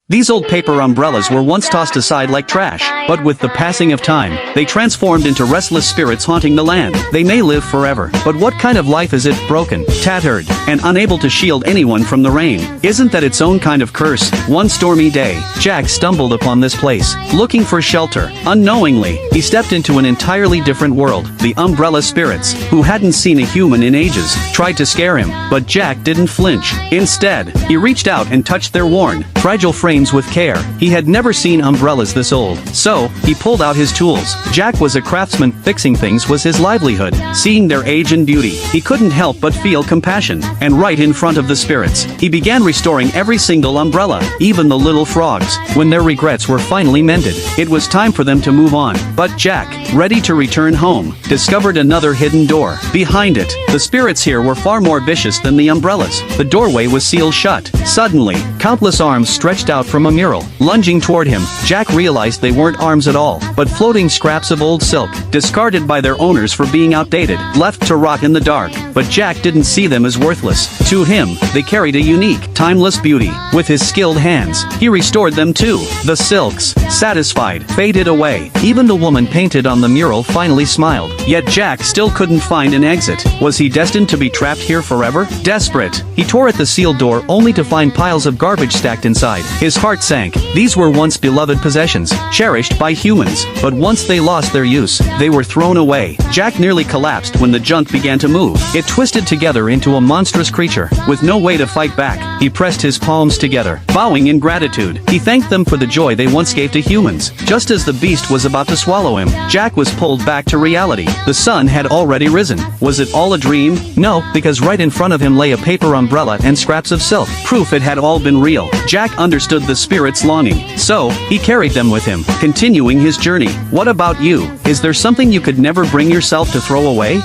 These old paper umbrellas were once tossed aside like trash, but with the passing of time, they transformed into restless spirits haunting the land. They may live forever, but what kind of life is it, broken, tattered, and unable to shield anyone from the rain? Isn't that its own kind of curse? One stormy day, Jack stumbled upon this place, looking for shelter. Unknowingly, he stepped into an entirely different world. The umbrella spirits, who hadn't seen a human in ages, tried to scare him, but Jack didn't flinch. Instead, he reached out and touched their worn, fragile frames with care. He had never seen umbrellas this old, so he pulled out his tools. Jack was a craftsman. Fixing things was his livelihood. Seeing their age and beauty, he couldn't help but feel compassion. And right in front of the spirits, he began restoring every single umbrella, even the little frogs. When their regrets were finally mended, it was time for them to move on. But Jack, ready to return home, discovered another hidden door. Behind it, the spirits here were far more vicious than the umbrellas. The doorway was sealed shut. Suddenly, countless arms stretched out from a mural. Lunging toward him, Jack realized they weren't arms at all, but floating scraps of old silk, discarded by their owners for being outdated, left to rot in the dark. But Jack didn't see them as worthless. To him, they carried a unique, timeless beauty. With his skilled hands, he restored them too. The silks, satisfied, faded away. Even the woman painted on the mural finally smiled. Yet Jack still couldn't find an exit. Was he destined to be trapped here forever? Desperate, he tore at the sealed door only to find piles of garbage stacked inside. His heart sank. These were once beloved possessions, cherished by humans, but once they lost their use, they were thrown away. Jack nearly collapsed when the junk began to move. It twisted together into a monstrous creature. With no way to fight back, he pressed his palms together, bowing in gratitude. He thanked them for the joy they once gave to humans. Just as the beast was about to swallow him, Jack was pulled back to reality. The sun had already risen. Was it all a dream? No, because right in front of him lay a paper umbrella and scraps of silk. Proof it had all been real. Jack understood the spirit's longing, so he carried them with him, continuing his journey. What about you? Is there something you could never bring yourself to throw away?